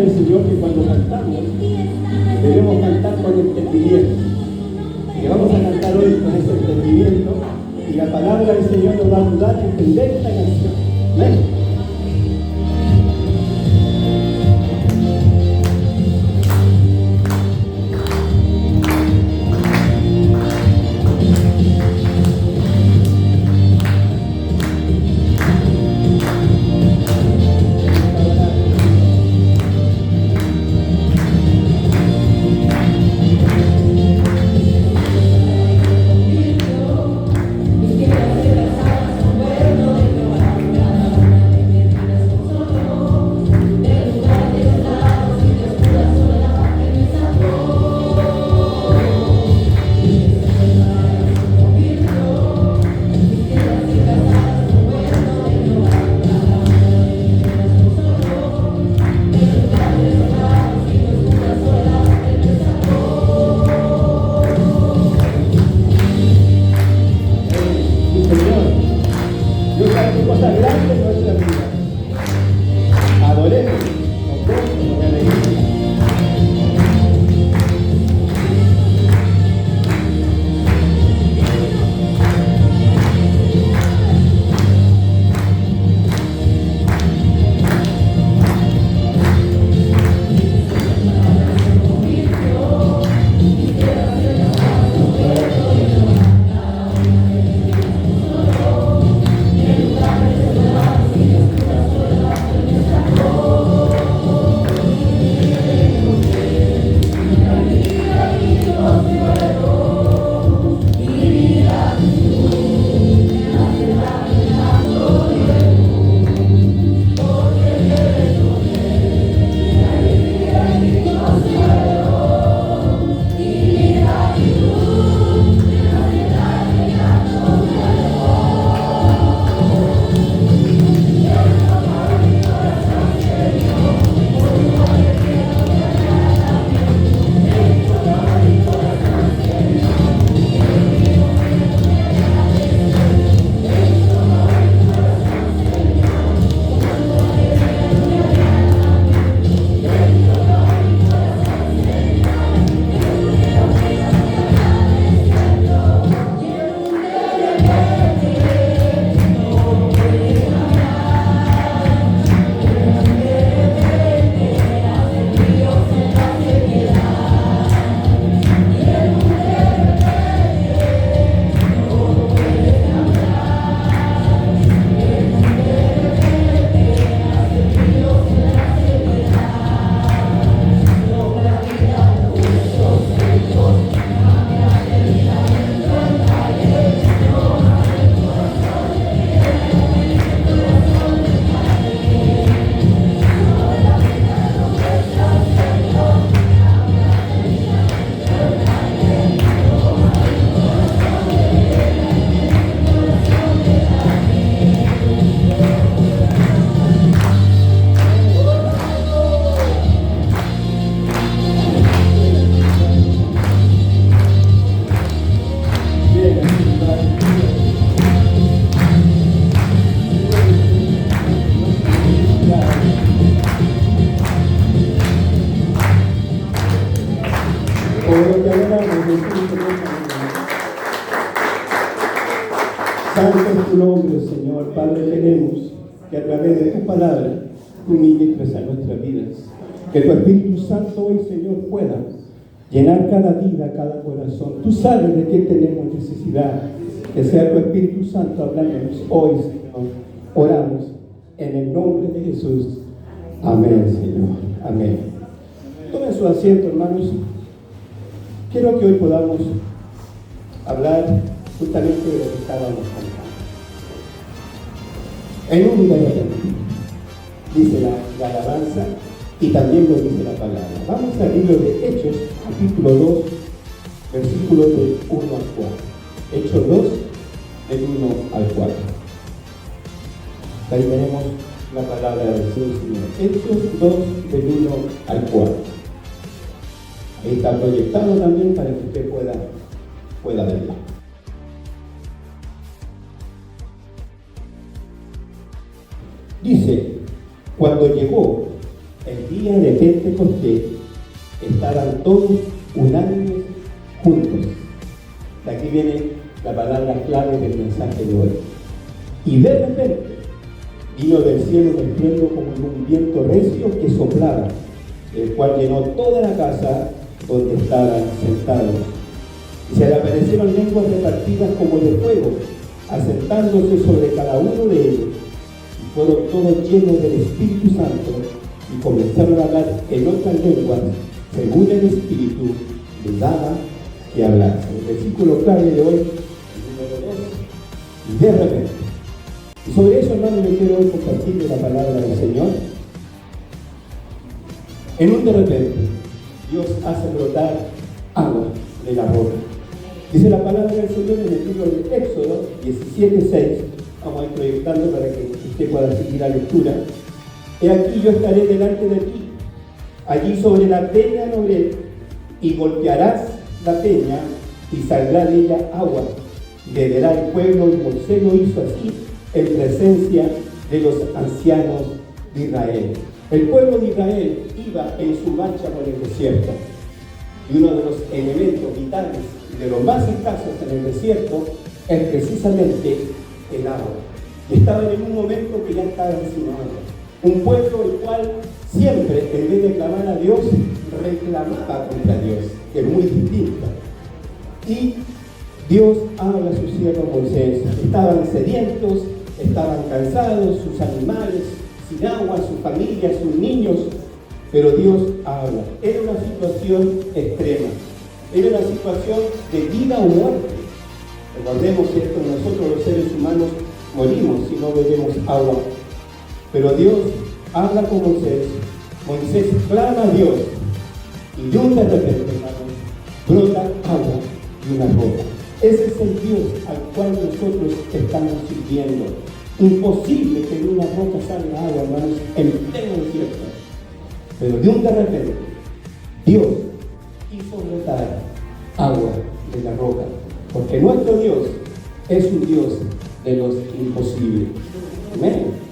al Señor que cuando cantamos debemos cantar con entendimiento. Y vamos a cantar hoy con ese entendimiento y la palabra del Señor nos va a ayudar a entender esta canción. Amén. Santo es tu nombre, Señor. Padre, queremos que a través de tu palabra tú ministres a nuestras vidas. Que tu Espíritu Santo hoy, Señor, pueda llenar cada vida, cada corazón. Tú sabes de qué tenemos necesidad. Que sea tu Espíritu Santo hablándonos hoy, Señor. Oramos en el nombre de Jesús. Amén, Señor. Amén. Tomen su asiento, hermanos. Quiero que hoy podamos hablar justamente de lo que estábamos cantando. En un verbo dice la alabanza y también lo dice la palabra. Vamos al libro de Hechos, capítulo 2, versículos del 1 al 4. Hechos 2, del 1 al 4. Ahí tenemos la palabra del Señor. Hechos 2, del 1 al 4. Ahí está proyectado también para que usted pueda verla. Dice, cuando llegó el día de Pentecostés, estaban todos unánimes juntos. De aquí viene la palabra clave del mensaje de hoy. Y de repente vino del cielo un estruendo como un viento recio que soplaba, el cual llenó toda la casa donde estaban sentados. Y se le aparecieron lenguas repartidas como de fuego, asentándose sobre cada uno de ellos. Y fueron todos llenos del Espíritu Santo y comenzaron a hablar en otras lenguas, según el Espíritu les daba que hablar. El versículo clave de hoy, el número 2, y de repente. Y sobre eso, hermano, yo quiero hoy compartirle la palabra del Señor. En un de repente, Dios hace brotar agua de la roca. Dice la palabra del Señor en el libro de Éxodo 17:6. Vamos a ir proyectando para que usted pueda seguir la lectura. He aquí yo estaré delante de ti, allí sobre la peña Noré, y golpearás la peña y saldrá de ella agua. Beberá el pueblo, y Moisés lo hizo así en presencia de los ancianos de Israel. El pueblo de Israel iba en su marcha por el desierto, y uno de los elementos vitales y de los más escasos en el desierto es precisamente el agua. Y estaban en un momento que ya estaban sin agua. Un pueblo el cual siempre, en vez de clamar a Dios, reclamaba contra Dios, que es muy distinto. Y Dios habla a su siervo Moisés. Estaban sedientos, estaban cansados, sus animales sin agua, su familia, sus niños, pero Dios habla. Era una situación extrema, era una situación de vida o muerte. Recordemos, ¿cierto? Nosotros los seres humanos morimos si no bebemos agua. Pero Dios habla con Moisés. Moisés clama a Dios. Y de un de repente, hermanos, brota agua de una roca. Ese es el Dios al cual nosotros estamos sirviendo. Imposible que de una roca salga agua, hermanos, en pleno desierto. Pero de un de repente, Dios hizo brotar agua de la roca. Porque nuestro Dios es un Dios de los imposibles. Amén.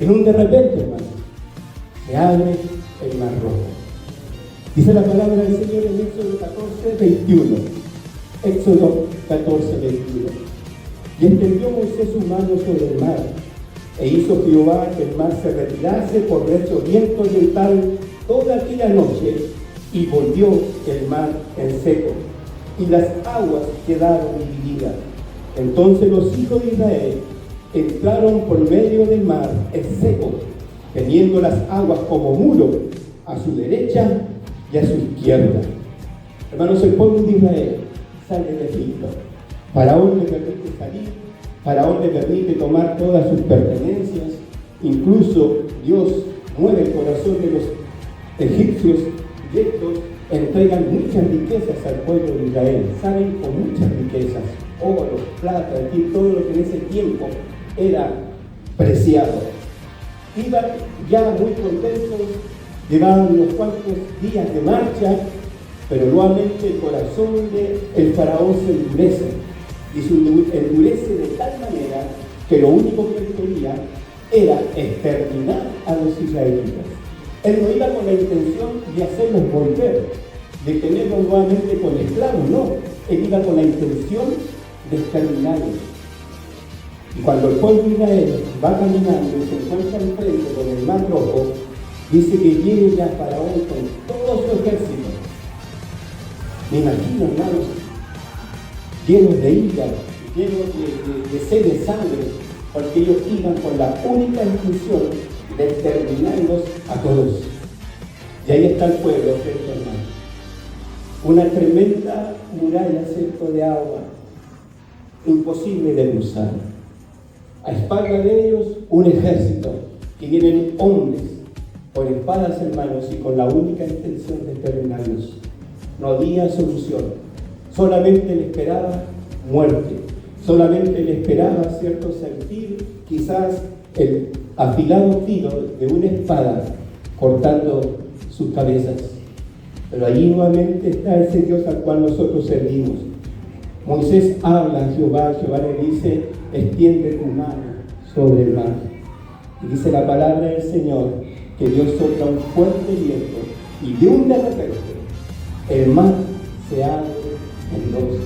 En un de repente, hermano, se abre el mar rojo. Dice la palabra del Señor en Éxodo 14:21. Éxodo 14:21. Y extendió Moisés su mano sobre el mar, e hizo Jehová que el mar se retirase por recio viento oriental toda aquella noche, y volvió el mar en seco, y las aguas quedaron divididas. Entonces los hijos de Israel entraron por medio del mar en seco, teniendo las aguas como muro a su derecha y a su izquierda. Hermanos, el pueblo de Israel sale de Egipto. Faraón le permite salir, Faraón le permite tomar todas sus pertenencias. Incluso Dios mueve el corazón de los egipcios y estos entregan muchas riquezas al pueblo de Israel. Salen con muchas riquezas, oro, plata, todo lo que en ese tiempo era preciado. Iban ya muy contentos, llevaban unos cuantos días de marcha, pero nuevamente el corazón del faraón se endurece, y se endurece de tal manera que lo único que él quería era exterminar a los israelitas. Él no iba con la intención de hacerlos volver, de tenerlos nuevamente con esclavos, no. Él iba con la intención de exterminarlos. Y cuando el pueblo de Israel va caminando y se encuentra enfrente con el mar rojo, dice que viene ya Faraón con todo su ejército. Me imagino, hermanos, llenos de ira, llenos de sed de sangre, porque ellos iban con la única intención de exterminarlos a todos. Y ahí está el pueblo, ¿cierto, hermano? Una tremenda muralla, ¿cierto?, de agua, imposible de cruzar. A espalda de ellos, un ejército, que vienen hombres con espadas, hermanos, y con la única intención de exterminarlos. No había solución. Solamente le esperaba muerte. Solamente le esperaba, ¿cierto?, sentir quizás el afilado filo de una espada cortando sus cabezas. Pero allí nuevamente está ese Dios al cual nosotros servimos. Moisés habla a Jehová, Jehová le dice: extiende tu mano sobre el mar. Y dice la palabra del Señor que Dios sopla un fuerte viento y de un de repente el mar se abre en dos.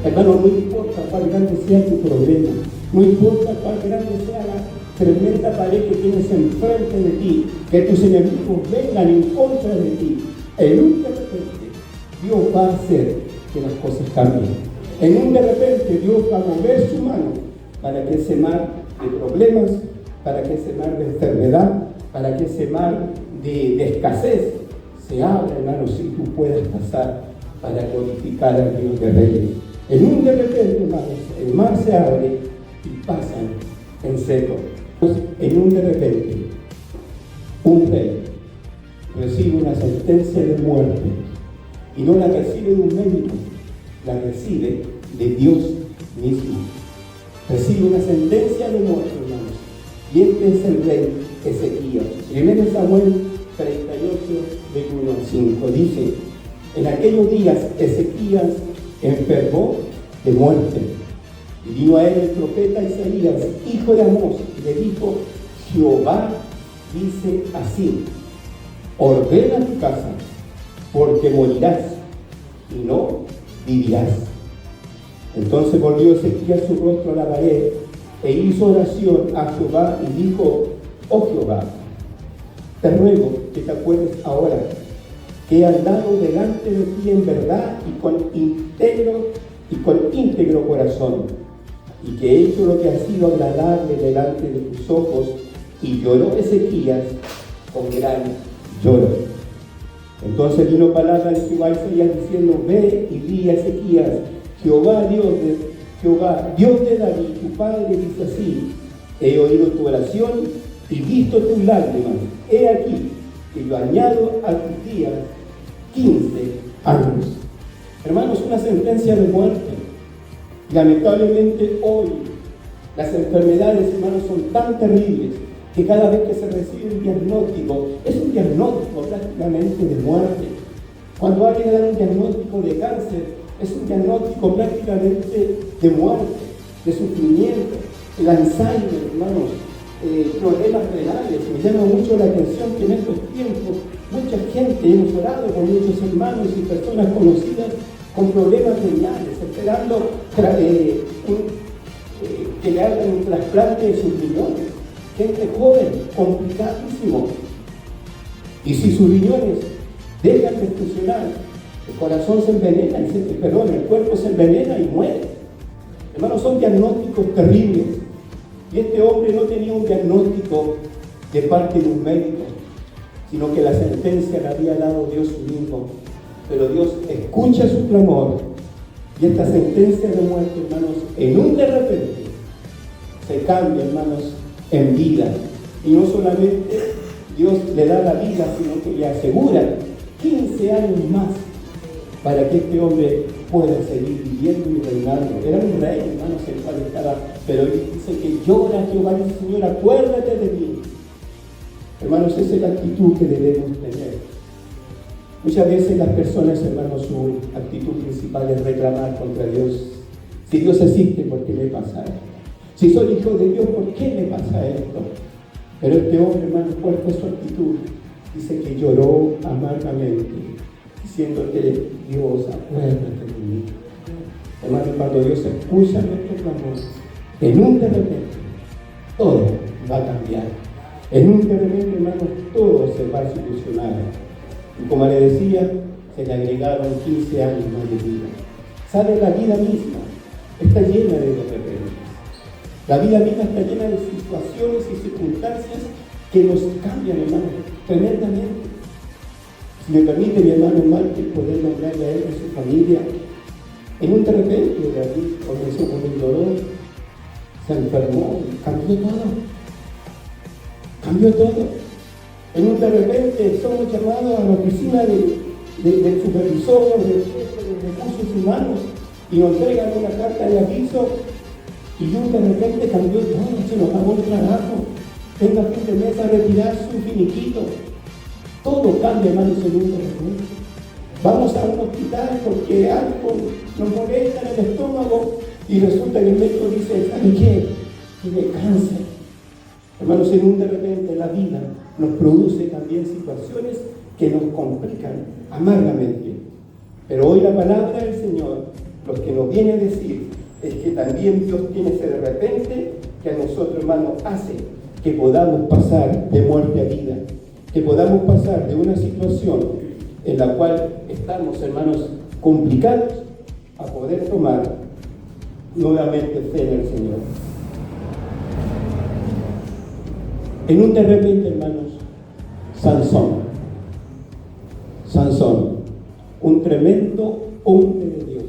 Hermano, no importa cuán grande sea tu problema, no importa cuán grande sea la tremenda pared que tienes enfrente de ti, que tus enemigos vengan en contra de ti, en un de repente Dios va a hacer que las cosas cambien. En un de repente Dios va a mover su mano para que ese mar de problemas, para que ese mar de enfermedad, para que ese mar de escasez se abra, hermanos, y tú puedas pasar para glorificar al Dios de Reyes. En un de repente, hermanos, el mar se abre y pasan en seco. En un de repente, un rey recibe una sentencia de muerte y no la recibe de un médico, la recibe de Dios mismo. Recibe una sentencia de muerte, hermanos. Y este es el rey Ezequías. 1 Samuel 38, de 1 al 5, dice: en aquellos días Ezequías enfermó de muerte. Y vino a él el profeta Isaías, hijo de Amós, y le dijo: Jehová dice así: ordena tu casa, porque morirás y no vivirás. Entonces volvió Ezequías su rostro a la pared e hizo oración a Jehová y dijo: oh Jehová, te ruego que te acuerdes ahora que he andado delante de ti en verdad y con íntegro corazón, y que he hecho lo que ha sido agradable delante de tus ojos. Y lloró Ezequías con gran lloro. Entonces vino palabra de Jehová a Isaías diciendo: ve y di a Ezequías: Jehová Dios de David, tu padre, dice así: he oído tu oración y visto tus lágrimas. He aquí que yo añado a tus días 15 años. Hermanos, una sentencia de muerte. Lamentablemente hoy las enfermedades, hermanos, son tan terribles que cada vez que se recibe un diagnóstico, es un diagnóstico prácticamente de muerte. Cuando alguien da un diagnóstico de cáncer, es un diagnóstico prácticamente de muerte, de sufrimiento. El Alzheimer, hermanos, problemas renales. Me llama mucho la atención que en estos tiempos mucha gente, hemos orado con muchos hermanos y personas conocidas con problemas renales, esperando que le hagan un trasplante de sus riñones. Gente joven, complicadísimo. Y si sus riñones dejan de funcionar, el corazón se envenena, el cuerpo se envenena y muere. Hermanos, son diagnósticos terribles. Y este hombre no tenía un diagnóstico de parte de un médico, sino que la sentencia la había dado Dios mismo. Pero Dios escucha su clamor, y esta sentencia de muerte, hermanos, en un de repente se cambia, hermanos, en vida. Y no solamente Dios le da la vida, sino que le asegura 15 años más para que este hombre pueda seguir viviendo y reinando. Era un rey, hermanos, el cual estaba, pero él dice que llora Jehová, dice: Señor, acuérdate de mí. Hermanos, esa es la actitud que debemos tener. Muchas veces las personas, hermanos, su actitud principal es reclamar contra Dios. Si Dios existe, ¿por qué me pasa esto? Si soy hijo de Dios, ¿por qué me pasa esto? Pero este hombre, hermanos, ¿cuál fue su actitud? Dice que lloró amargamente, diciéndote: Dios, acuérdate de mí. Hermanos, cuando Dios escucha nuestro clamor, en un de repente, todo va a cambiar. En un de repente, hermanos, todo se va a solucionar. Y como le decía, se le agregaron 15 años más de vida. ¿Sabe? La vida misma está llena de repente. La vida misma está llena de situaciones y circunstancias que nos cambian, hermanos, tremendamente. Si me permite, mi hermano Marte, poder nombrarle a él y a su familia, en un de repente David comenzó con el dolor, se enfermó, cambió todo. Cambió todo. En un de repente somos llamados a la oficina del supervisor, del jefe de recursos humanos, y nos entregan una carta de aviso, y un de repente cambió todo, se nos acabó el trabajo, tenga fin de mes a retirar su finiquito. Todo cambia, hermanos, en un de repente. Vamos a un hospital porque algo nos molesta en el estómago, y resulta que el médico dice: ¿sabe qué? Tiene cáncer. Hermanos, en un de repente la vida nos produce también situaciones que nos complican amargamente. Pero hoy la palabra del Señor, lo que nos viene a decir, es que también Dios tiene ese de repente que a nosotros, hermanos, hace que podamos pasar de muerte a vida, que podamos pasar de una situación en la cual estamos, hermanos, complicados, a poder tomar nuevamente fe en el Señor. En un de repente, hermanos, Sansón, un tremendo hombre de Dios.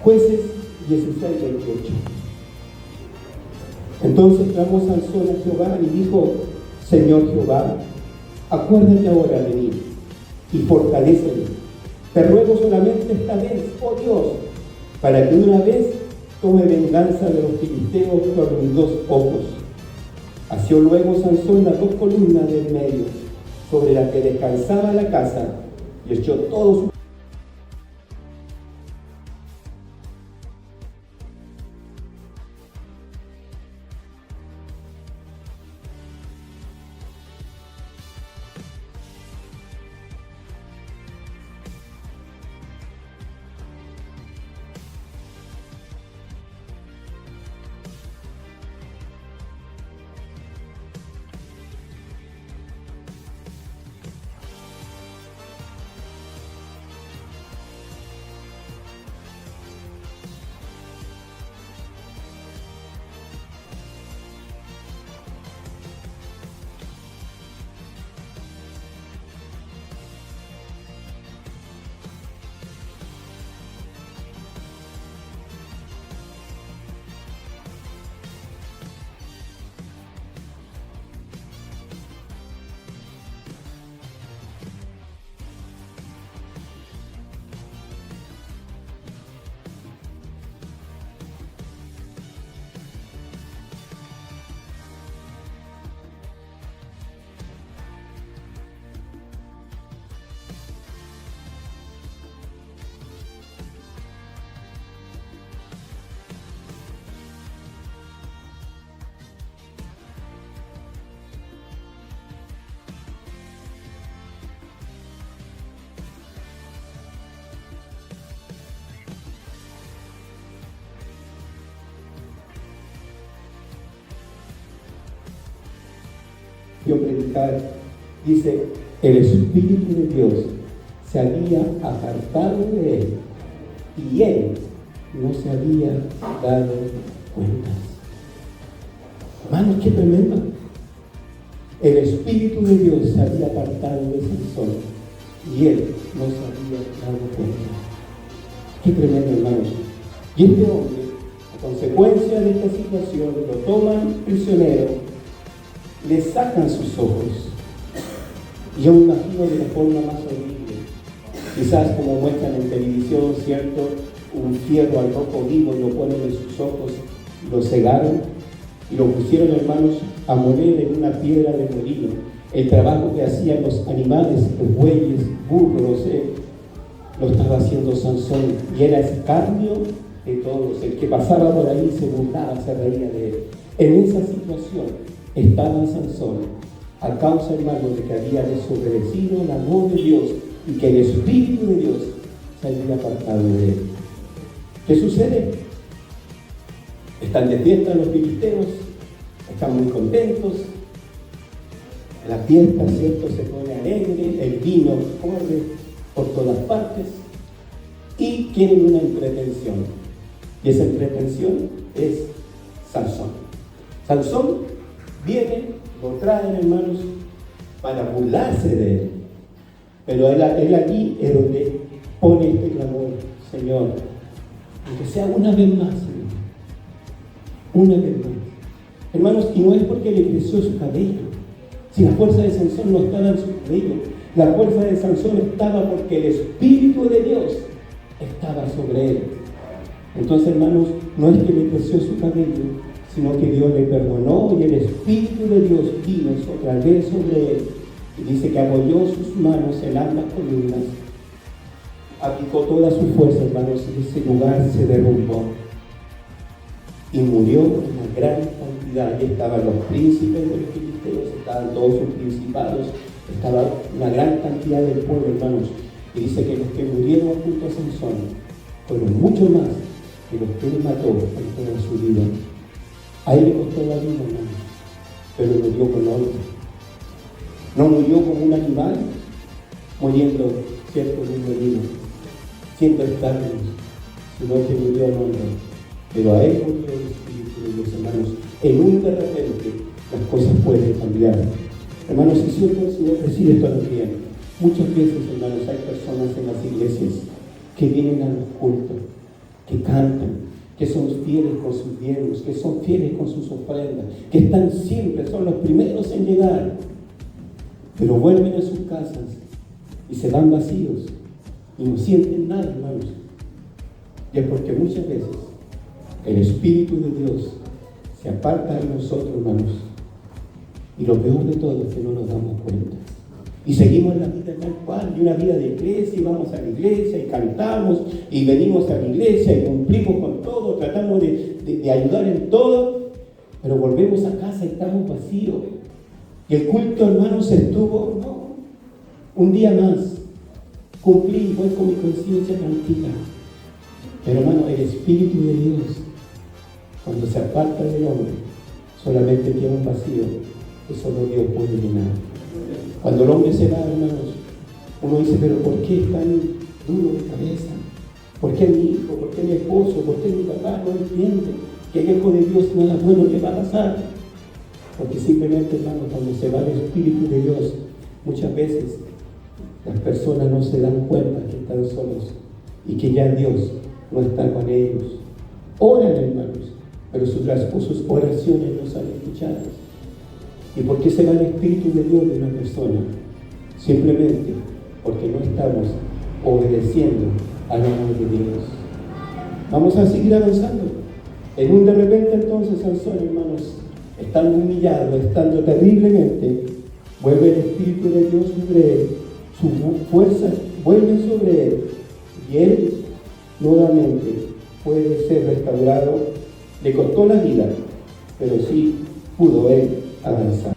Jueces 16:28. Entonces clamó Sansón a Jehová y dijo: Señor Jehová, acuérdate ahora de mí y fortaléceme. Te ruego solamente esta vez, oh Dios, para que de una vez tome venganza de los filisteos por mis dos ojos. Asió luego Sansón las dos columnas del medio, sobre las que descansaba la casa, y echó todos sus predicar, dice: el Espíritu de Dios se había apartado de él y él no se había dado cuenta. Hermanos, qué tremendo. El Espíritu de Dios se había apartado de Sansón y él no se había dado cuenta. Qué tremendo, hermanos. Y este hombre, a consecuencia de esta situación, lo toman prisionero, le sacan sus ojos. Y yo me imagino de la forma más horrible, quizás como muestran en televisión, ¿cierto? Un fierro al rojo vivo, lo ponen en sus ojos, lo cegaron y lo pusieron, hermanos, a moler en una piedra de molino. El trabajo que hacían los animales, los bueyes, burros, lo estaba haciendo Sansón, y era escarnio de todos. El que pasaba por ahí se burlaba, se reía de él. En esa situación estaba Sansón, a causa, hermano, de que había desobedecido la voz de Dios y que el Espíritu de Dios se había apartado de él. ¿Qué sucede? Están de fiesta los filisteos, están muy contentos, la fiesta, ¿cierto?, se pone alegre, el vino corre por todas partes y quieren una entretención. Y esa entretención es Sansón. Sansón viene, lo traen, hermanos, para burlarse de él. Pero él aquí es donde pone este clamor: Señor, aunque sea una vez más, Señor, una vez más. Hermanos, y no es porque le creció su cabello. Si la fuerza de Sansón no estaba en su cabello, la fuerza de Sansón estaba porque el Espíritu de Dios estaba sobre él. Entonces, hermanos, no es que le creció su cabello, sino que Dios le perdonó y el Espíritu de Dios vino otra vez sobre él. Y dice que apoyó sus manos en ambas columnas, aplicó toda su fuerza, hermanos, y ese lugar se derrumbó. y murió una gran cantidad. Y estaban los príncipes de los filisteos, estaban todos sus principados, estaba una gran cantidad del pueblo, hermanos. Y dice que los que murieron junto a Sansón fueron mucho más que los que él mató en toda su vida. A él le costó la vida, hermanos, pero murió con honra. No murió como un animal, muriendo, cierto, de un menino, siendo esclavos, sino que murió en honra. Pero a él murió el Espíritu de Dios, hermanos. En un de repente las cosas pueden cambiar. Hermanos, si siempre el Señor decide esto también. Muchas veces, hermanos, hay personas en las iglesias que vienen a los cultos, que cantan, que son fieles con sus diezmos, que son fieles con sus ofrendas, que están siempre, son los primeros en llegar, pero vuelven a sus casas y se van vacíos y no sienten nada, hermanos. Y es porque muchas veces el Espíritu de Dios se aparta de nosotros, hermanos, y lo peor de todo es que no nos damos cuenta. Y seguimos la vida tal cual, y una vida de iglesia, y vamos a la iglesia, y cantamos, y venimos a la iglesia, y cumplimos con todo, tratamos de ayudar en todo, pero volvemos a casa y estamos vacíos. Y el culto, hermanos, estuvo, un día más, cumplí, voy con mi conciencia tranquila. Pero, hermano, el Espíritu de Dios, cuando se aparta del hombre, solamente queda un vacío que solo Dios puede llenar. Cuando el hombre se va, hermanos, uno dice, pero ¿por qué es tan duro de cabeza? ¿Por qué mi hijo? ¿Por qué mi esposo? ¿Por qué mi papá no entiende que el hijo de Dios nada bueno le va a pasar? Porque simplemente, hermanos, cuando se va el Espíritu de Dios, muchas veces las personas no se dan cuenta que están solos y que ya Dios no está con ellos. Oran, hermanos, pero sus oraciones no son escuchadas. ¿Y por qué se va el Espíritu de Dios de una persona? Simplemente porque no estamos obedeciendo al amor de Dios. Vamos a seguir avanzando. En un de repente entonces Sansón, hermanos, estando humillado, estando terriblemente, vuelve el Espíritu de Dios sobre él, su fuerza vuelve sobre él, y él nuevamente puede ser restaurado. Le costó la vida, pero sí pudo él avanzar.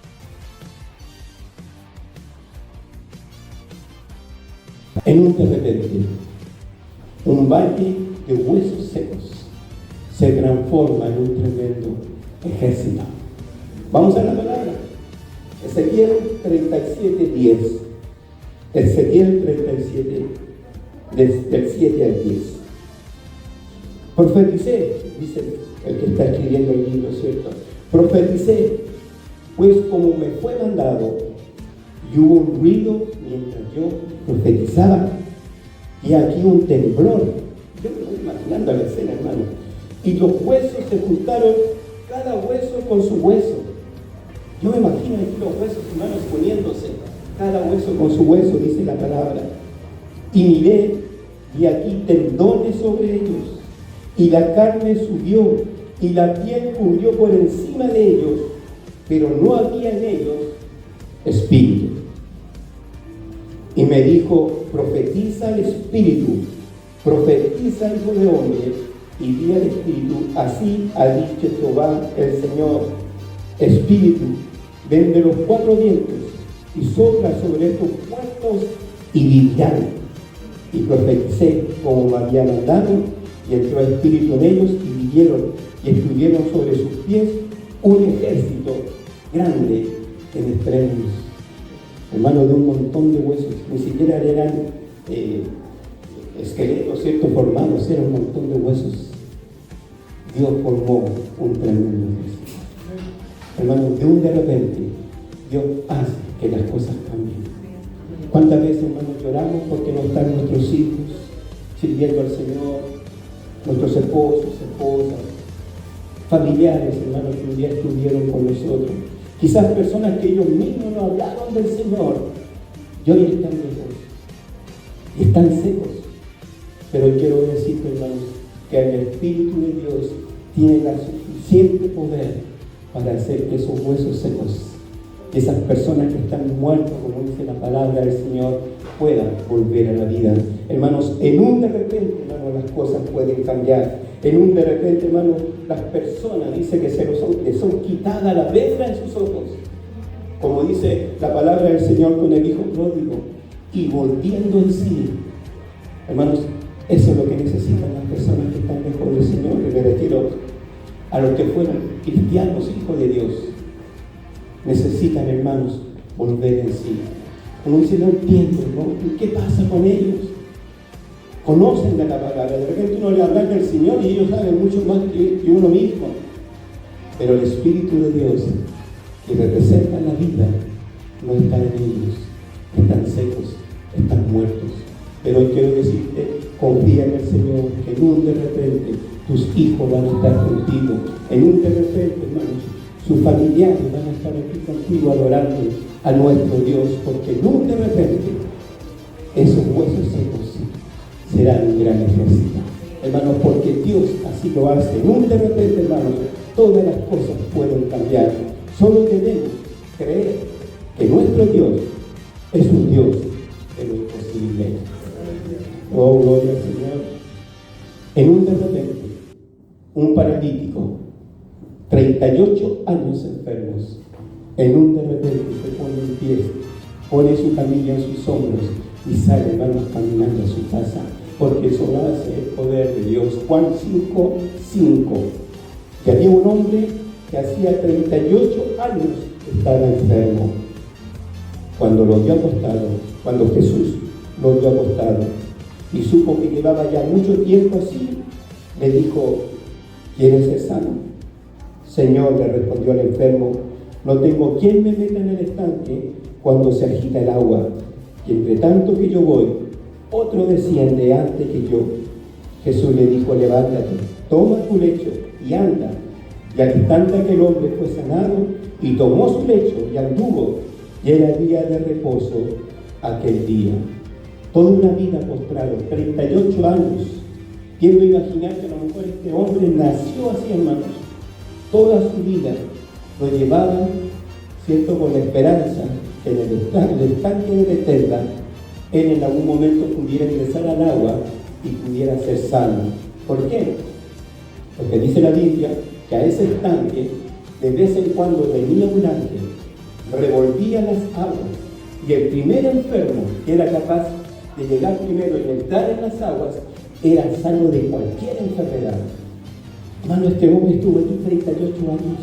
En un de repente, un valle de huesos secos se transforma en un tremendo ejército. Vamos a la palabra. Ezequiel 37:10. Ezequiel 37, del 7 al 10. Profeticé, dice el que está escribiendo el libro, ¿cierto? Profeticé, pues como me fue mandado, y hubo un ruido mientras yo profetizaba, y aquí un temblor. Yo me voy imaginando la escena, hermano. Y los huesos se juntaron, cada hueso con su hueso. Yo me imagino aquí los huesos, hermanos, poniéndose, cada hueso con su hueso, dice la palabra. Y miré, y aquí tendones sobre ellos, y la carne subió, y la piel cubrió por encima de ellos, pero no había en ellos espíritu. Y me dijo, profetiza al espíritu, profetiza, hijo de hombre, y di al espíritu, así ha dicho Jehová el Señor, espíritu, ven de los cuatro vientos, y sopla sobre estos muertos, y vivirán. Y profeticé como me había mandado, y entró espíritu en ellos, y vivieron, y estuvieron sobre sus pies un ejército grande en extremos. Hermano, de un montón de huesos, ni siquiera eran esqueletos, ¿cierto? Formados, era un montón de huesos. Dios formó un tremendo ejército. Hermano, de repente, Dios hace que las cosas cambien. ¿Cuántas veces, hermanos, lloramos porque no están nuestros hijos sirviendo al Señor, nuestros esposos, esposas, familiares, hermanos, que un día estuvieron con nosotros? Quizás personas que ellos mismos no hablaron del Señor y hoy están lejos y están secos. Pero hoy quiero decirte, hermanos, que el Espíritu de Dios tiene el suficiente poder para hacer que esos huesos secos y esas personas que están muertas, como dice la palabra del Señor, puedan volver a la vida. Hermanos, en un de repente, hermanos, las cosas pueden cambiar. En un de repente, hermanos, las personas, dice que les son quitadas la venda en sus ojos. Como dice la palabra del Señor con el hijo pródigo, y volviendo en sí. Hermanos, eso es lo que necesitan las personas que están lejos del Señor. Y me refiero a los que fueron cristianos, hijos de Dios. Necesitan, hermanos, volver en sí. Uno dice, no entiendo, ¿no? ¿Qué pasa con ellos? Conocen la palabra. De repente uno le habla del Señor y ellos saben mucho más que uno mismo. Pero el Espíritu de Dios, que representa la vida, no está en ellos. Están secos, están muertos. Pero hoy quiero decirte, confía en el Señor, que en un de repente tus hijos van a estar contigo. En un de repente, hermanos, sus familiares van a estar aquí contigo adorando a nuestro Dios, porque en un de repente esos huesos secos serán un gran ejército. Hermanos, porque Dios así lo hace. En un de repente, hermanos, todas las cosas pueden cambiar. Solo debemos creer que nuestro Dios es un Dios de lo imposible. Oh, gloria al Señor. En un de repente, un paralítico, 38 años enfermos, en un de repente se pone en pie, pone su camilla en sus hombros y sale, hermanos, caminando a su casa, porque eso lo hace el poder de Dios. Juan 5:5. Que había un hombre que hacía 38 años estaba enfermo. Cuando lo vio acostado, cuando Jesús lo vio acostado y supo que llevaba ya mucho tiempo así, le dijo, ¿quieres ser sano? Señor, le respondió el enfermo, no tengo quien me meta en el estanque cuando se agita el agua, y entre tanto que yo voy, otro desciende antes que yo. Jesús le dijo, levántate, toma tu lecho y anda. Y al instante aquel hombre fue sanado y tomó su lecho y anduvo, y era día de reposo aquel día. Toda una vida postrado, 38 años. Quiero imaginar que a lo mejor este hombre nació así, hermanos. Toda su vida lo llevaban, ¿cierto?, con la esperanza que en el estanque de Bethesda él en algún momento pudiera ingresar al agua y pudiera ser sano. ¿Por qué? Porque dice la Biblia que a ese estanque de vez en cuando venía un ángel, revolvía las aguas, y el primer enfermo que era capaz de llegar primero y entrar en las aguas era sano de cualquier enfermedad. Hermano, este hombre estuvo aquí 38 años.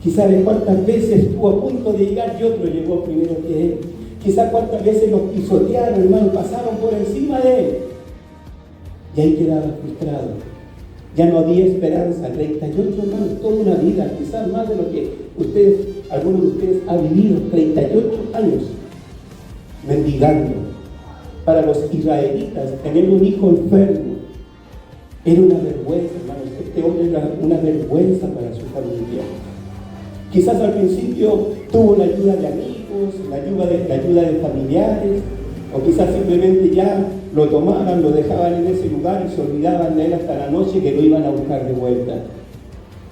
Quizás de cuántas veces estuvo a punto de llegar y otro llegó primero que él. Quizás cuántas veces los pisotearon, hermano, pasaron por encima de él. Y ahí quedaba frustrado. Ya no había esperanza. 38, hermanos, toda una vida, quizás más de lo que algunos de ustedes han vivido. 38 años mendigando. Para los israelitas, tener un hijo enfermo era una vergüenza, hermanos. Este hombre era una vergüenza para su familia. Quizás al principio tuvo la ayuda de amigos, la ayuda de familiares, o quizás simplemente ya lo tomaban, lo dejaban en ese lugar y se olvidaban de él hasta la noche, que lo iban a buscar de vuelta.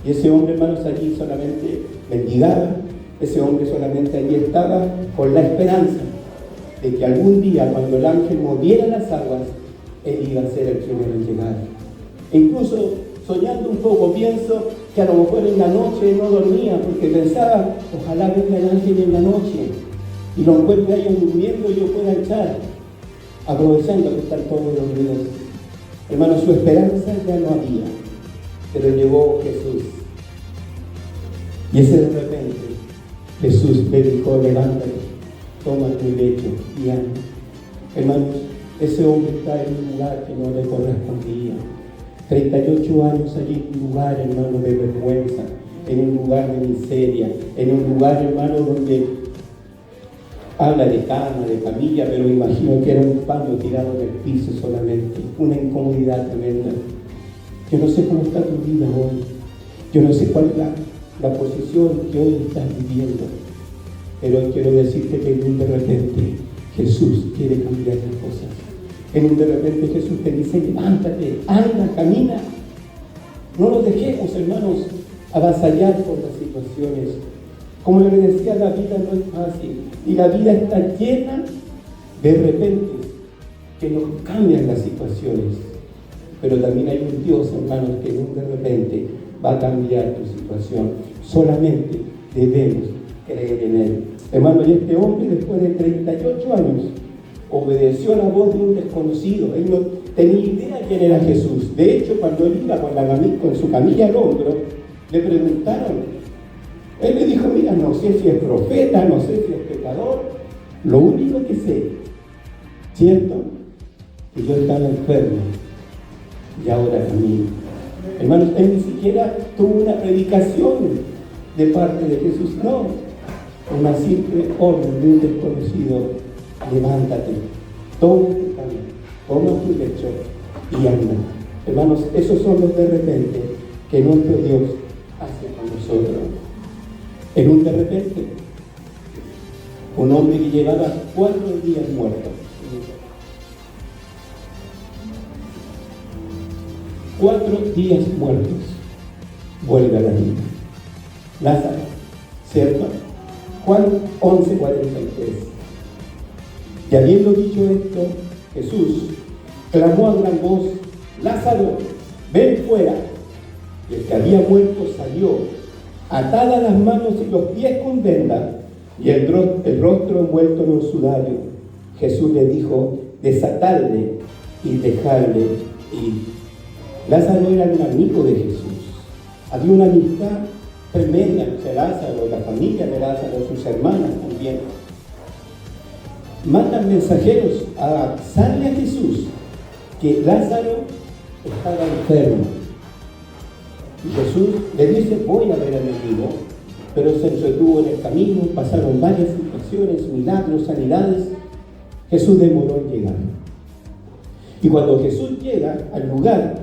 Y ese hombre, hermanos, allí solamente mendigaba. Ese hombre solamente allí estaba con la esperanza de que algún día, cuando el ángel moviera las aguas, él iba a ser el primero en llegar. E incluso, soñando un poco, pienso que a lo mejor en la noche no dormía, porque pensaba, ojalá venga el ángel en la noche y lo encuentre a ellos durmiendo y yo pueda echar, aprovechando que están todos dormidos. Hermano, su esperanza ya no había, pero llegó Jesús. Y ese de repente, Jesús le dijo, levántate, toma tu lecho y anda. Hermanos, ese hombre está en un lugar que no le correspondía. 38 años allí en un lugar, hermano, de vergüenza, en un lugar de miseria, en un lugar, hermano, donde habla de cama, de camilla, pero me imagino que era un paño tirado del piso solamente, una incomodidad tremenda. Yo no sé cómo está tu vida hoy, yo no sé cuál es la posición que hoy estás viviendo, pero hoy quiero decirte que en un de repente Jesús quiere cambiar las cosas. En un de repente Jesús te dice, levántate, anda, camina. No nos dejemos, hermanos, avasallar por las situaciones. Como le decía, la vida no es fácil y la vida está llena de repente que nos cambian las situaciones. Pero también hay un Dios, hermanos, que de repente va a cambiar tu situación. Solamente debemos creer en Él. Hermano, y este hombre, después de 38 años, obedeció a la voz de un desconocido. Él no tenía idea quién era Jesús. De hecho, cuando él iba con su camilla al hombro, le preguntaron. Él le dijo, mira, no sé si es profeta, no sé si es pecador. Lo único que sé, ¿cierto? Que yo estaba enfermo y ahora camino. Hermanos, él ni siquiera tuvo una predicación de parte de Jesús. No, una simple orden de un desconocido. Levántate, toma tu camino, toma tu lecho y anda. Hermanos, esos son los de repente que nuestro Dios hace con nosotros. En un de repente, un hombre que llevaba 4 días muerto. 4 días muertos, vuelve a la vida. Lázaro, ¿cierto? Juan 11:43. Y habiendo dicho esto, Jesús clamó a gran voz, Lázaro, ven fuera. Y el que había muerto salió, atadas las manos y los pies con venda, y el rostro envuelto en un sudario. Jesús le dijo, desatadle y dejadle ir. Lázaro era un amigo de Jesús. Había una amistad tremenda entre Lázaro, la familia de Lázaro, sus hermanas también. Mandan mensajeros a avisarle a Jesús que Lázaro estaba enfermo. Y Jesús le dice, voy a ver a mi amigo, pero se entretuvo en el camino, pasaron varias situaciones, milagros, sanidades. Jesús demoró en llegar. Y cuando Jesús llega al lugar,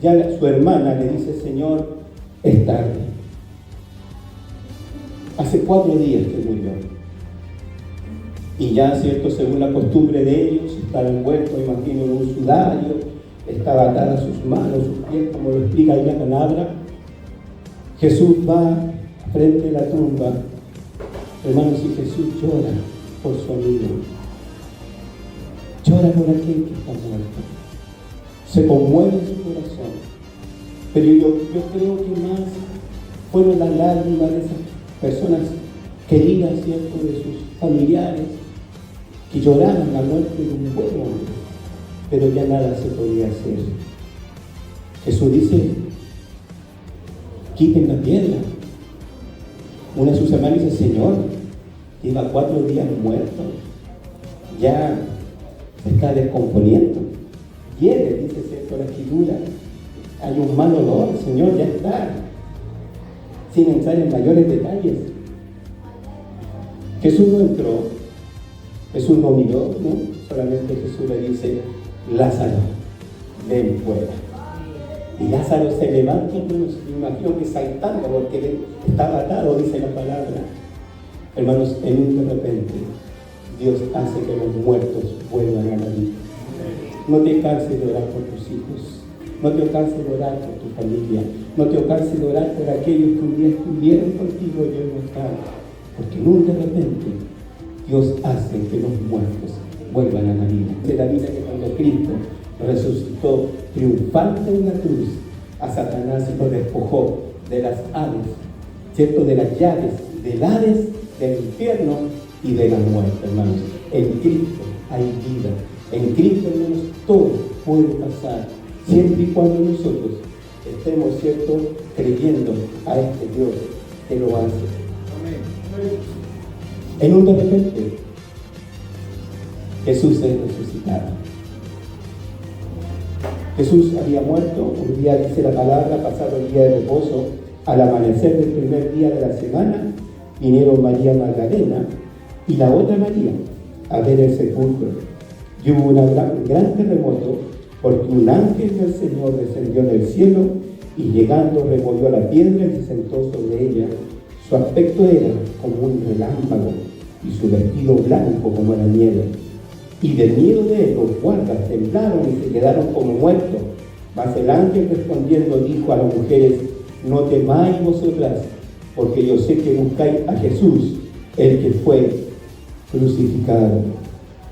ya su hermana le dice, Señor, es tarde. Hace 4 días que murió. Y ya, cierto, según la costumbre de ellos, estaba envuelto, imagino, en un sudario, estaba atada sus manos, sus pies, como lo explica ahí la palabra. Jesús va frente a la tumba, hermanos, y Jesús llora por su amigo. Llora por aquel que está muerto. Se conmueve su corazón. Pero yo creo que más fueron las lágrimas de esas personas queridas, cierto, de sus familiares, que lloraban la muerte de un buen hombre, pero ya nada se podía hacer. Jesús dice, quiten la piedra. Una de sus hermanas dice, Señor, lleva 4 días muerto, ya se está descomponiendo. Hiede, dice cierto la escritura, hay un mal olor, Señor, ya está, sin entrar en mayores detalles. Jesús no entró, Jesús no miró, ¿no? Solamente Jesús le dice, Lázaro, ven fuera. Y Lázaro se levanta, hermanos, me imagino que saltando, porque estaba atado, dice la palabra. Hermanos, en un de repente, Dios hace que los muertos vuelvan a la vida. No te canses de orar por tus hijos, no te canses de orar por tu familia, no te canses de orar por aquellos que un día estuvieron contigo y hoy no están. Porque en un de repente Dios hace que los muertos vuelvan a la vida. De la vida que cuando Cristo resucitó triunfante en la cruz, a Satanás y lo despojó de las aves, ¿cierto? De las llaves, del Hades, del infierno y de la muerte, hermanos. En Cristo hay vida. En Cristo, hermanos, todo puede pasar, siempre y cuando nosotros estemos, ¿cierto?, creyendo a este Dios que lo hace. En un de repente, Jesús es resucitado. Jesús había muerto, un día dice la palabra, pasado el día de reposo, al amanecer del primer día de la semana, vinieron María Magdalena y la otra María a ver el sepulcro. Y hubo un gran terremoto, porque un ángel del Señor descendió del cielo y llegando removió la piedra y se sentó sobre ella. Su aspecto era como un relámpago y su vestido blanco como la nieve. Y del miedo de él los guardas temblaron y se quedaron como muertos. Mas el ángel respondiendo dijo a las mujeres, no temáis vosotras, porque yo sé que buscáis a Jesús, el que fue crucificado.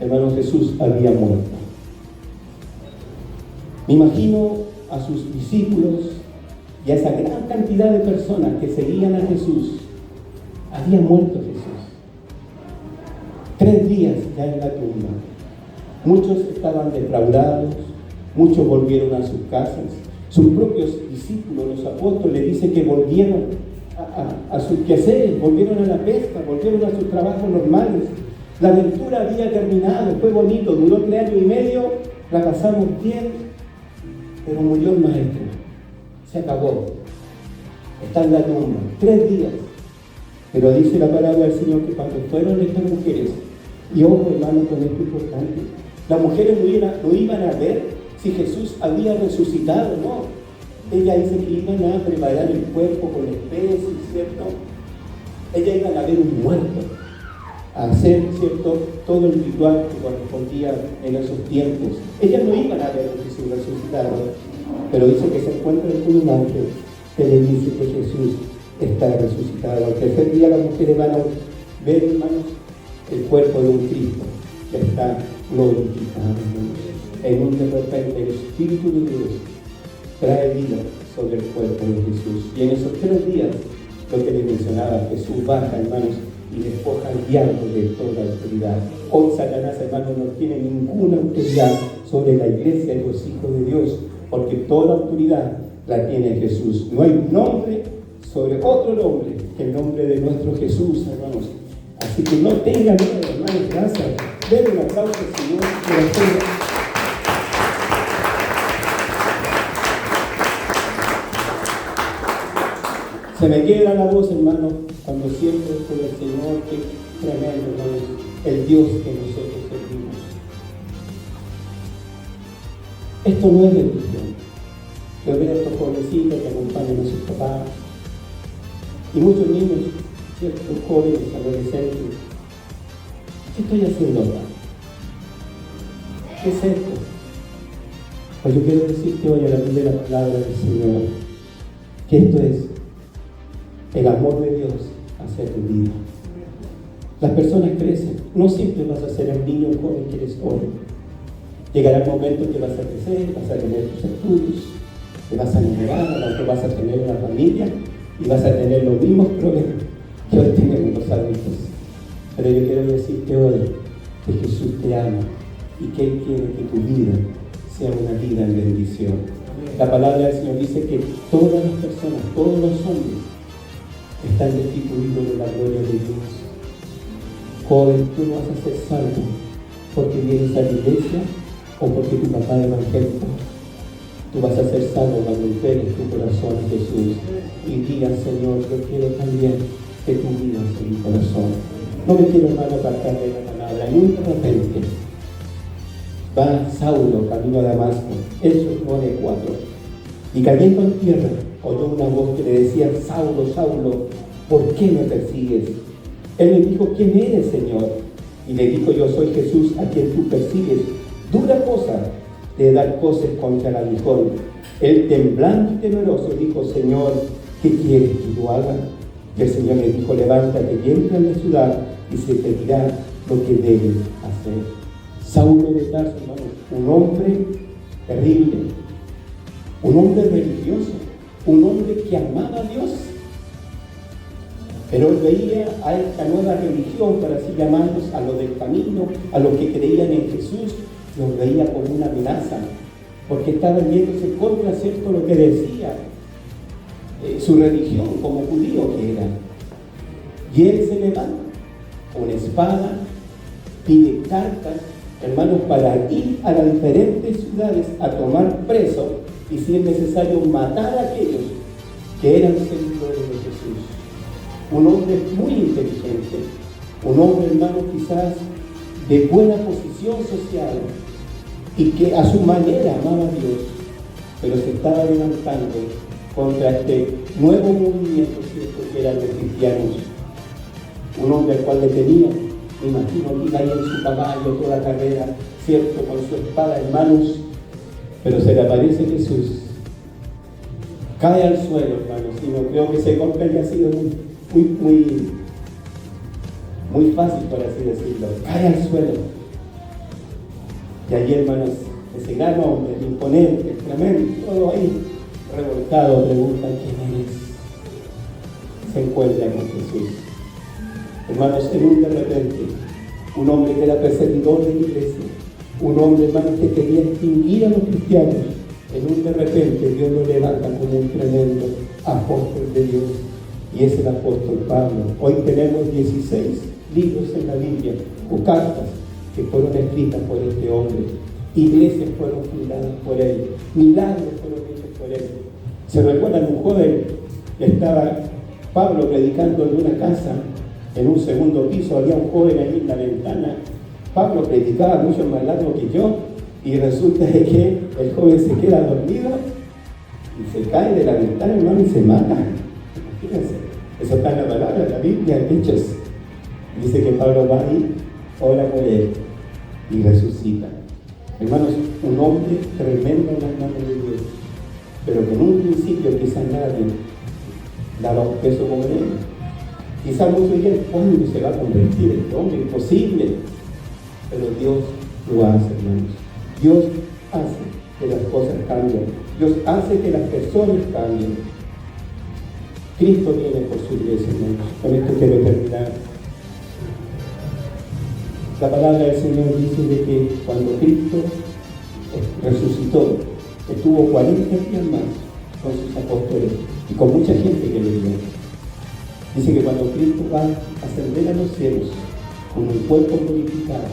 Hermano, Jesús había muerto. Me imagino a sus discípulos y a esa gran cantidad de personas que seguían a Jesús. Había muerto Jesús. 3 días ya en la tumba. Muchos estaban defraudados, muchos volvieron a sus casas. Sus propios discípulos, los apóstoles, dicen que volvieron a sus quehaceres, volvieron a la pesca, volvieron a sus trabajos normales. La aventura había terminado, fue bonito, duró 3 años y medio, la pasamos bien, pero murió el maestro. Se acabó. Está en la tumba, 3 días. Pero dice la palabra del Señor que cuando fueron estas mujeres, y ojo hermano con esto importante, las mujeres no iban a ver si Jesús había resucitado, no. Ella dice que iban a preparar el cuerpo con especies, ¿cierto? Ellas iban a ver un muerto, a hacer, ¿cierto?, todo el ritual que correspondía en esos tiempos. Ellas no iban a ver a Jesús resucitado, pero dice que se encuentran con un ángel que le dice que Jesús está resucitado. Al tercer día las mujeres van a ver, hermanos, el cuerpo de un Cristo que está glorificado. En un de repente el Espíritu de Dios trae vida sobre el cuerpo de Jesús. Y en esos 3 días, lo que les mencionaba, Jesús baja, hermanos, y despoja al diablo de toda autoridad. Hoy Satanás, hermanos, no tiene ninguna autoridad sobre la iglesia y los hijos de Dios, porque toda autoridad la tiene Jesús. No hay nombre sobre otro nombre que el nombre de nuestro Jesús, hermanos. Así que no tengan miedo, hermanos, gracias. Denle un aplauso al Señor. Se me queda la voz, hermano, cuando siento por el Señor, que tremendo, hermano, el Dios que nosotros servimos. Esto no es religión. Yo veo a estos jovencitos que acompañan a sus papás y muchos niños, ciertos jóvenes, adolescentes. ¿Qué estoy haciendo acá? ¿Qué es esto? Pues yo quiero decirte hoy a la luz de la palabra del Señor que esto es el amor de Dios hacia tu vida. Las personas crecen. No siempre vas a ser el niño joven que eres hoy. Llegará el momento que vas a crecer, vas a tener tus estudios, te vas a enamorar, aunque vas a tener una familia y vas a tener los mismos problemas que hoy tenemos los adultos. Pero yo quiero decirte hoy que Jesús te ama y que Él quiere que tu vida sea una vida en bendición. La palabra del Señor dice que todas las personas, todos los hombres, están destituidos de la gloria de Dios. Joven, tú no vas a ser salvo porque vienes a la iglesia o porque tu papá es evangélico. Tú vas a ser salvo cuando entregues tu corazón a Jesús y digas, Señor, yo quiero también que tú vivas en mi corazón. No me quiero, hermano, apartar de la palabra. Y un de repente va Saulo camino a Damasco, Hechos 9:4, y cayendo en tierra oyó una voz que le decía, Saulo, Saulo, ¿por qué me persigues? Él le dijo, ¿quién eres, Señor? Y le dijo, yo soy Jesús a quien tú persigues. Dura cosa de dar cosas contra el aguijón. Él, temblando y temeroso, dijo, Señor, ¿qué quieres que yo haga? Y el Señor le dijo, levántate y entra en la ciudad y se te dirá lo que debes hacer. Saulo de Tarso, hermano, un hombre terrible, un hombre religioso, un hombre que amaba a Dios, pero él veía a esta nueva religión, para así llamarlos, a los del camino, a los que creían en Jesús, los veía como una amenaza, porque estaban yéndose contra, ¿cierto?, lo que decía su religión como judío que era. Y él se levanta con espada, pide cartas, hermanos, para ir a las diferentes ciudades a tomar preso y, si es necesario, matar a aquellos que eran seguidores de Jesús. Un hombre muy inteligente, un hombre, hermano, quizás de buena posición social y que a su manera amaba a Dios, pero se estaba levantando contra este nuevo movimiento, ¿cierto?, que eran los cristianos. Un hombre al cual le tenía, me imagino que iba ahí en su caballo toda la carrera, ¿cierto?, con su espada en manos, pero se le aparece Jesús, cae al suelo, hermanos, y no creo que ese golpe haya sido muy fácil, por así decirlo, cae al suelo. Y allí, hermanos, ese gran hombre, imponente, tremendo, todo ahí revolcado, pregunta: ¿quién eres? Se encuentra con Jesús. Hermanos, en un de repente, un hombre que era perseguidor de la iglesia, un hombre, hermanos, que quería extinguir a los cristianos, en un de repente Dios lo levanta como un tremendo apóstol de Dios, y es el apóstol Pablo. Hoy tenemos 16 libros en la Biblia, o cartas, que fueron escritas por este hombre. Iglesias fueron fundadas por él, milagros fueron hechos por él. ¿Se recuerdan? Un joven, estaba Pablo predicando en una casa, en un segundo piso, había un joven ahí en la ventana. Pablo predicaba mucho más largo que yo, y resulta de que el joven se queda dormido y se cae de la ventana, hermano, y se mata. Imagínense, eso está en la palabra, en la Biblia, en Hechos. Dice que Pablo va ahí, ora por él y resucita. Hermanos, un hombre tremendo en las manos de Dios, pero que en un principio quizás nadie daba un peso como él. Quizás muchos dirían: ¿cuándo se va a convertir este hombre? Imposible. Pero Dios lo hace, hermanos. Dios hace que las cosas cambien. Dios hace que las personas cambien. Cristo viene por su iglesia, hermanos. Con esto quiero terminar. La palabra del Señor dice de que cuando Cristo resucitó, estuvo 40 días más con sus apóstoles y con mucha gente que le dio. Dice que cuando Cristo va a ascender a los cielos con un cuerpo glorificado,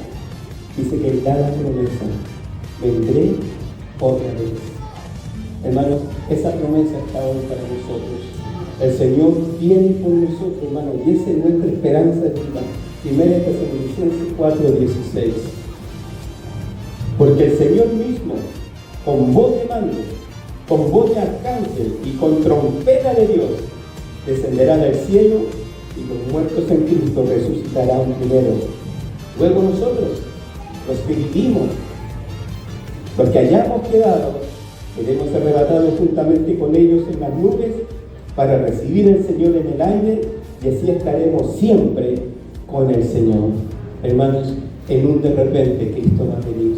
dice que Él da la promesa: vendré otra vez. Hermanos, esa promesa está hoy para nosotros. El Señor viene por nosotros, hermanos, y esa es nuestra esperanza viva. 1 Tesalonicenses 4:16. Porque el Señor mismo, con voz de mando, con voz de arcángel y con trompeta de Dios, descenderá del cielo, y los muertos en Cristo resucitarán primero. Luego nosotros, los que vivimos, los que hayamos quedado, seremos arrebatados juntamente con ellos en las nubes para recibir al Señor en el aire, y así estaremos siempre con el Señor. Hermanos, en un de repente Cristo va a venir.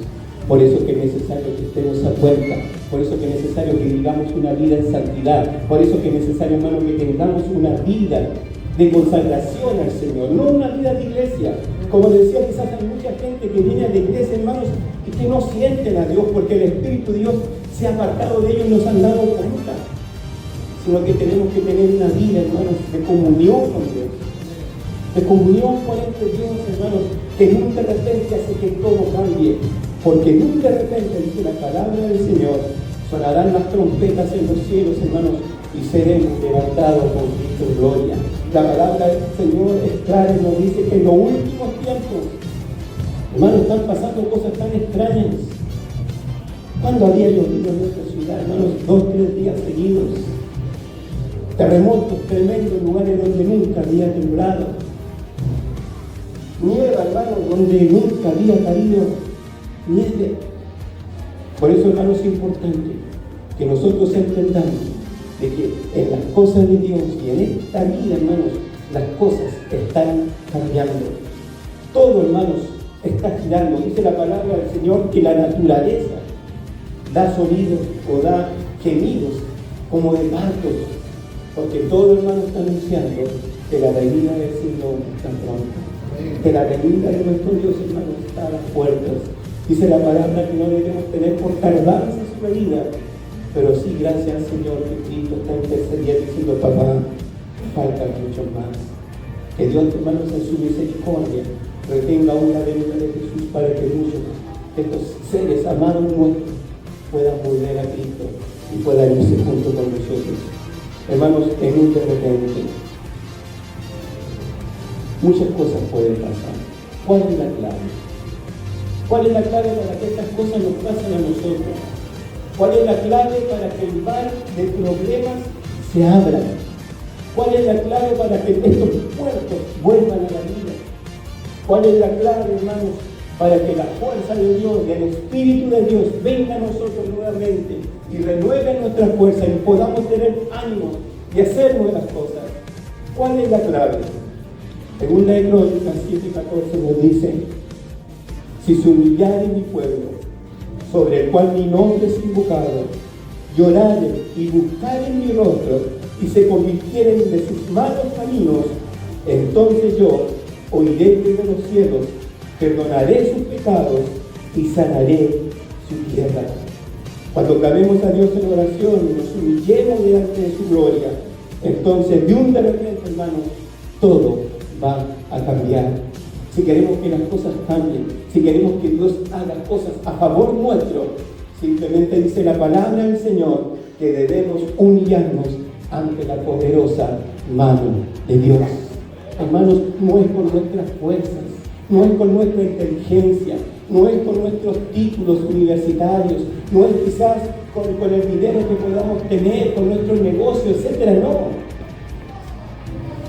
Por eso que es necesario que estemos a cuenta, por eso que es necesario que vivamos una vida en santidad, por eso que es necesario, hermanos, que tengamos una vida de consagración al Señor, no una vida de iglesia. Como decía, quizás hay mucha gente que viene a la iglesia, hermanos, y que no sienten a Dios porque el Espíritu de Dios se ha apartado de ellos y nos han dado cuenta. Sino que tenemos que tener una vida, hermanos, de comunión con Dios, de comunión con este Dios, hermanos, que en un de repente hace que todo cambie. Porque en un de repente, dice la palabra del Señor, sonarán las trompetas en los cielos, hermanos, y seremos levantados con Cristo en gloria. La palabra del Señor es clara y nos dice que en los últimos tiempos, hermanos, están pasando cosas tan extrañas. ¿Cuándo había llovido en nuestra ciudad, hermanos? 2 o 3 días seguidos. Terremotos tremendos en lugares donde nunca había temblado. Nieva, hermanos, donde nunca había caído nieve. Por eso, hermanos, es importante que nosotros entendamos de que en las cosas de Dios y en esta vida, hermanos, las cosas están cambiando. Todo, hermanos, está girando. Dice la palabra del Señor que la naturaleza da sonidos o da gemidos como de partos, porque todo, hermano, está anunciando que la venida del Señor está pronto, que la venida de nuestro Dios, hermanos, está a las puertas. Dice la palabra que no debemos tener por tardanza su venida, pero sí, gracias al Señor, que Cristo está intercediendo diciendo: papá, faltan muchos más. Que Dios, hermanos, en su misericordia retenga aún la venida de Jesús para que muchos de estos seres amados nuestros puedan volver a Cristo y puedan irse junto con nosotros. Hermanos, en un de repente muchas cosas pueden pasar. ¿Cuál es la clave? ¿Cuál es la clave para que estas cosas nos pasen a nosotros? ¿Cuál es la clave para que el mar de problemas se abra? ¿Cuál es la clave para que estos puertos vuelvan a la vida? ¿Cuál es la clave, hermanos, para que la fuerza de Dios, el Espíritu de Dios, venga a nosotros nuevamente y renueve nuestra fuerza y podamos tener ánimo y hacer nuevas cosas? ¿Cuál es la clave? Según la Crónicas 7:14 nos dice: si se humillare mi pueblo, sobre el cual mi nombre es invocado, lloraren y buscaren mi rostro, y se convirtieren de sus malos caminos, entonces yo oiré desde los cielos, perdonaré sus pecados y sanaré su tierra. Cuando clamemos a Dios en oración y nos humillemos delante de su gloria, entonces de un de repente, hermanos, todo va a cambiar. Si queremos que las cosas cambien, si queremos que Dios haga cosas a favor nuestro, simplemente dice la palabra del Señor que debemos humillarnos ante la poderosa mano de Dios. Hermanos, no es por nuestras fuerzas, no es con nuestra inteligencia, no es con nuestros títulos universitarios, no es quizás con el dinero que podamos tener, con nuestros negocios, etcétera, no.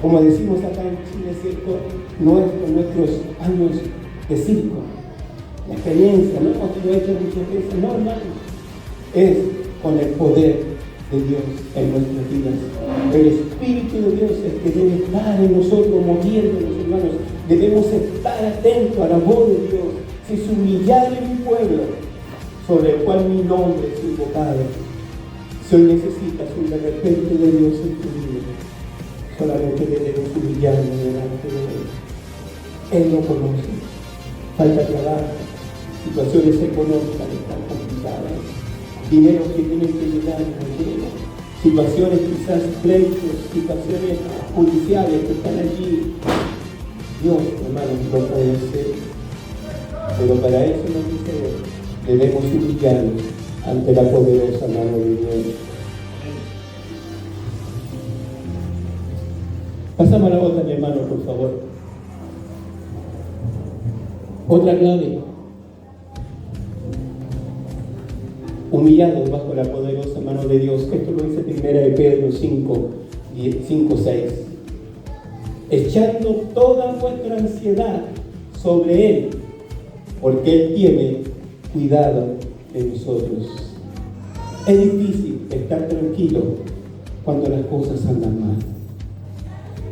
Como decimos acá en Chile, ¿cierto? No es con nuestros años de circo, la experiencia, no hemos tenido hecho muchas veces, no, hermano. Es con el poder de Dios en nuestras vidas. El Espíritu de Dios es el que debe estar en nosotros, moviéndonos, hermanos. Debemos estar atentos a la voz de Dios. Si se humillare mi pueblo, sobre el cual mi nombre es invocado, si hoy necesitas un de repente de Dios en tu vida, solamente debemos humillarnos delante de Él. Él lo conoce. Falta trabajo, situaciones económicas están complicadas, dinero que tienen que llegar no llega, situaciones quizás pleitos, situaciones judiciales que están allí. Dios, hermanos, lo puede hacer. Pero para eso nos dice Dios, debemos humillarnos ante la poderosa mano de Dios. Pasamos a la otra, mi hermano, por favor. Otra clave. Humillados bajo la poderosa mano de Dios. Esto lo dice 1 de Pedro 5:6. Echando toda vuestra ansiedad sobre Él, porque Él tiene cuidado de nosotros. Es difícil estar tranquilo cuando las cosas andan mal.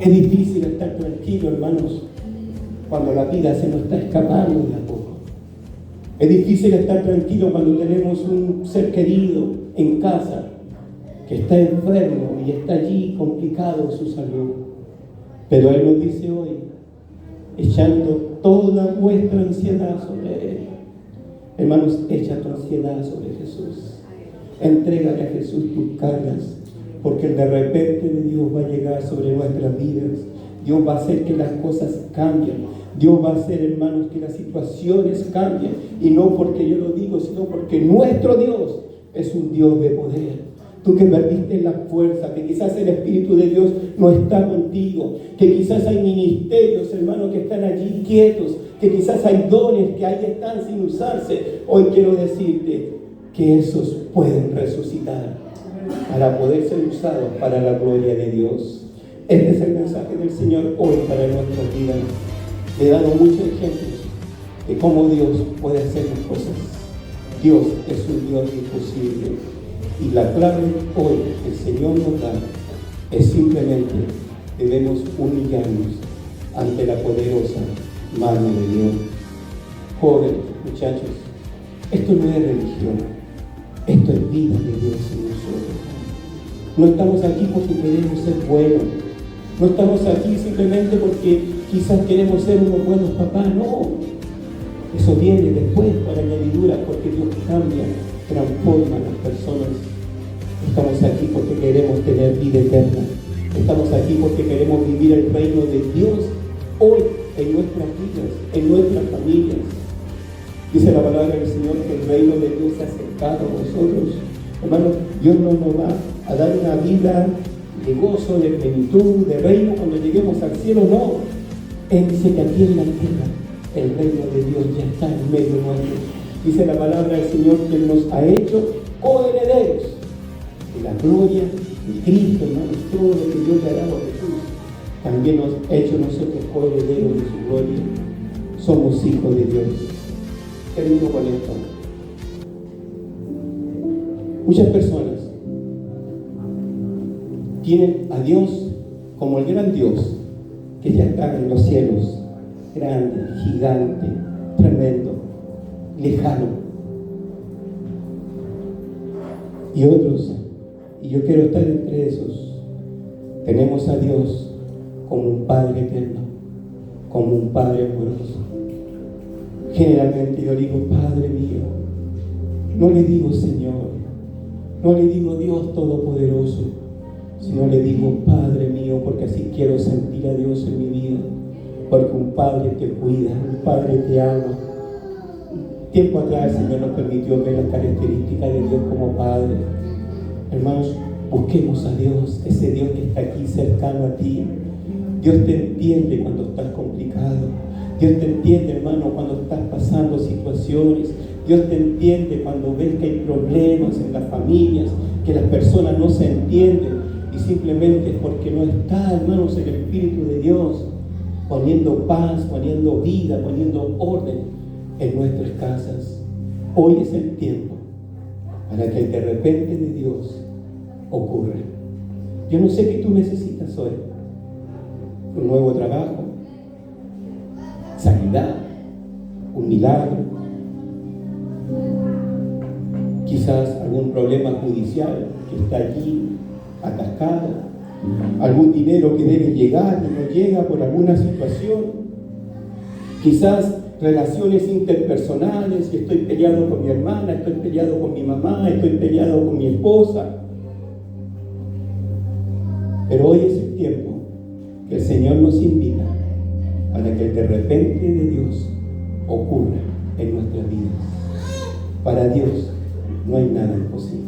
Es difícil estar tranquilo, hermanos, cuando la vida se nos está escapando de a poco. Es difícil estar tranquilo cuando tenemos un ser querido en casa que está enfermo y está allí complicado su salud. Pero Él nos dice hoy, echando toda vuestra ansiedad sobre Él. Hermanos, echa tu ansiedad sobre Jesús. Entrégale a Jesús tus cargas, porque el de repente de Dios va a llegar sobre nuestras vidas. Dios va a hacer que las cosas cambien. Dios va a hacer, hermanos, que las situaciones cambien. Y no porque yo lo digo, sino porque nuestro Dios es un Dios de poder. Tú que perdiste la fuerza, que quizás el Espíritu de Dios no está contigo, que quizás hay ministerios, hermanos, que están allí quietos, que quizás hay dones que ahí están sin usarse. Hoy quiero decirte que esos pueden resucitar para poder ser usados para la gloria de Dios. Este es el mensaje del Señor hoy para nuestras vidas. Le he dado muchos ejemplos de cómo Dios puede hacer las cosas. Dios es un Dios imposible. Y la clave hoy que el Señor nos da es simplemente debemos humillarnos ante la poderosa mano de Dios. Jóvenes, muchachos, esto no es religión, esto es vida de Dios en nosotros. No estamos aquí porque queremos ser buenos, no estamos aquí simplemente porque quizás queremos ser unos buenos papás, no. Eso viene después por añadidura, porque Dios cambia, transforma a las personas. Estamos aquí porque queremos tener vida eterna. Estamos aquí porque queremos vivir el reino de Dios hoy en nuestras vidas, en nuestras familias. Dice la palabra del Señor que el reino de Dios se ha acercado a nosotros. Hermanos, Dios no nos va a dar una vida de gozo, de plenitud, de reino cuando lleguemos al cielo, no. Él dice que aquí en la tierra el reino de Dios ya está en medio nuestro. Dice la palabra del Señor que Él nos ha hecho coherederos de la gloria de Cristo, hermanos. Todo lo que Dios le ha dado a Jesús, también nos ha hecho nosotros coherederos de su gloria. Somos hijos de Dios. Termino con esto. Muchas personas tienen a Dios como el gran Dios que ya está en los cielos, grande, gigante, tremendo, lejano. Y otros, y yo quiero estar entre esos, tenemos a Dios como un Padre eterno, como un Padre amoroso. Generalmente yo digo, Padre mío, no le digo Señor, no le digo Dios Todopoderoso, sino le digo Padre mío, porque así quiero sentir a Dios en mi vida, porque un Padre te cuida, un Padre te ama. Tiempo atrás el Señor nos permitió ver las características de Dios como Padre. Hermanos, busquemos a Dios, ese Dios que está aquí cercano a ti. Dios te entiende cuando estás complicado. Dios te entiende, hermano, cuando estás pasando situaciones. Dios te entiende cuando ves que hay problemas en las familias, que las personas no se entienden, y simplemente es porque no está, hermanos, el Espíritu de Dios poniendo paz, poniendo vida, poniendo orden en nuestras casas. Hoy es el tiempo para que el de repente de Dios ocurra. Yo no sé qué tú necesitas hoy. Un nuevo trabajo, sanidad, un milagro, quizás algún problema judicial que está allí atascado, algún dinero que debe llegar y no llega por alguna situación, quizás relaciones interpersonales, que estoy peleado con mi hermana, estoy peleado con mi mamá, estoy peleado con mi esposa. Pero hoy es el tiempo que el Señor nos invita para que el de repente de Dios ocurra en nuestras vidas. Para Dios no hay nada imposible.